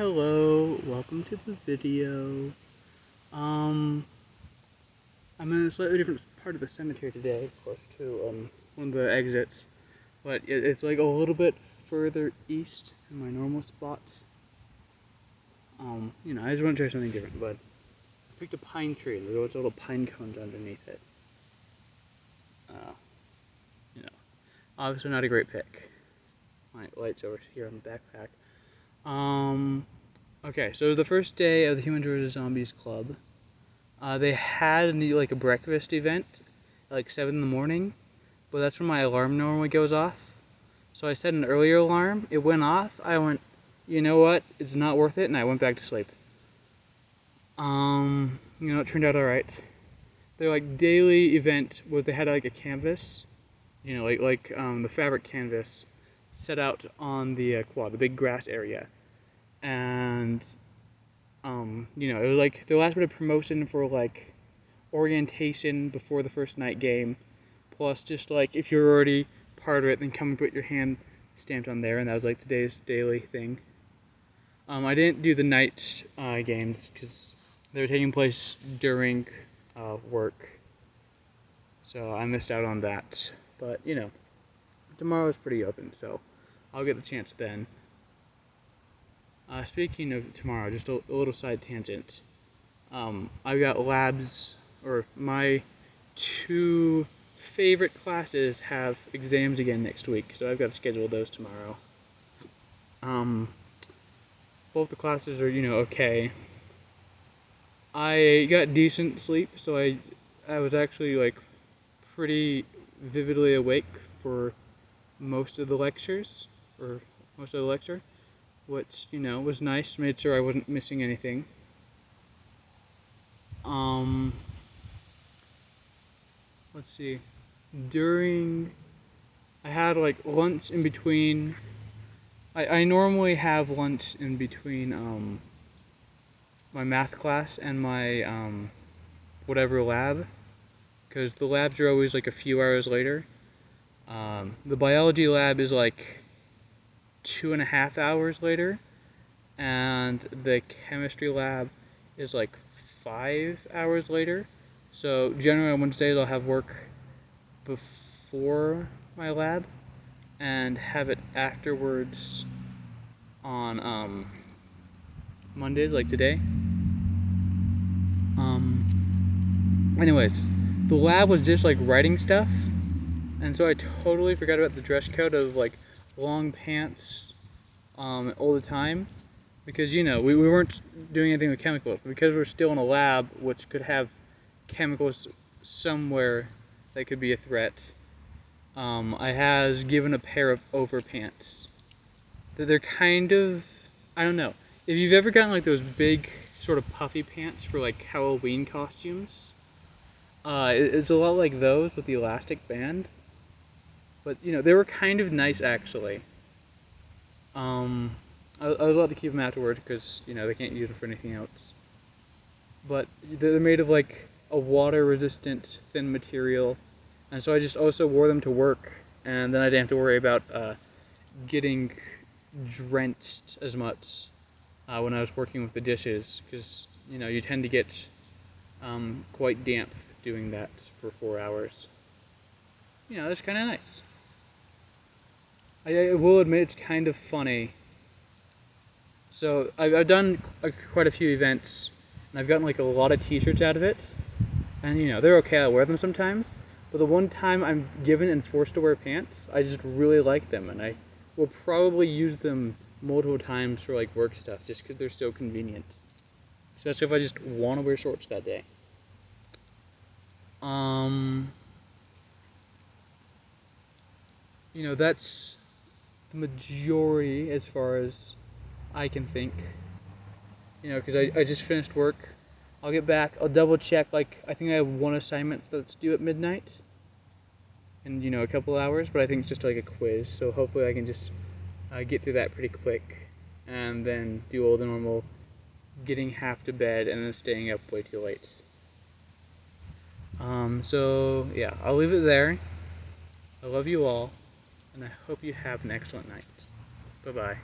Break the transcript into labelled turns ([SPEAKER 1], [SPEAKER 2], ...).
[SPEAKER 1] Hello, welcome to the video. I'm in a slightly different part of the cemetery today, close to one of the exits, but it's like a little bit further east than my normal spot. I just want to try something different, but I picked a pine tree. There's little pine cones underneath it. Obviously not a great pick. My light's over here on the backpack. Okay, so the first day of the Humans vs. Zombies Club, they had a breakfast event at like 7 in the morning, but that's when my alarm normally goes off. So I set an earlier alarm, it went off, I went, you know what, it's not worth it, and I went back to sleep. It turned out alright. Their daily event was they had a canvas, the fabric canvas set out on the quad, the big grass area. And it was the last bit of promotion for orientation before the first night game, plus just if you're already part of it, then come and put your hand stamped on there, and that was today's daily thing. I didn't do the night games because they were taking place during work, so I missed out on that. But tomorrow's pretty open, so I'll get the chance then. Speaking of tomorrow, just a little side tangent. I've got labs, or my two favorite classes have exams again next week, so I've got to schedule those tomorrow. Both the classes are, okay. I got decent sleep, so I was actually pretty vividly awake for most of the lectures, or most of the lecture, which, was nice. Made sure I wasn't missing anything. Let's see. I had lunch in between. I normally have lunch in between my math class and my whatever lab, because the labs are always a few hours later. The biology lab is 2.5 hours later, and the chemistry lab is 5 hours later. So generally on Wednesdays I'll have work before my lab and have it afterwards on Mondays, like today. Anyways, the lab was just writing stuff, and so I totally forgot about the dress code of long pants all the time, because we weren't doing anything with chemicals, because we're still in a lab which could have chemicals somewhere that could be a threat. I was given a pair of overpants. They're kind of, I don't know, if you've ever gotten those big sort of puffy pants for Halloween costumes, it's a lot like those with the elastic band, but they were kind of nice actually. I was allowed to keep them afterwards because they can't use them for anything else. But they're made of a water-resistant thin material, and so I just also wore them to work, and then I didn't have to worry about getting drenched as much when I was working with the dishes, because you tend to get quite damp doing that for 4 hours. That's kind of nice. I will admit it's kind of funny. So I've done quite a few events, and I've gotten a lot of t-shirts out of it, and they're okay, I wear them sometimes, but the one time I'm given and forced to wear pants, I just really like them, and I will probably use them multiple times for work stuff, just because they're so convenient, especially if I just want to wear shorts that day. That's the majority as far as I can think. Because I just finished work. I'll get back, I'll double check, I think I have one assignment that's due at midnight in, a couple hours, but I think it's just a quiz, so hopefully I can just get through that pretty quick, and then do all the normal getting half to bed and then staying up way too late. So yeah, I'll leave it there. I love you all, and I hope you have an excellent night. Bye-bye.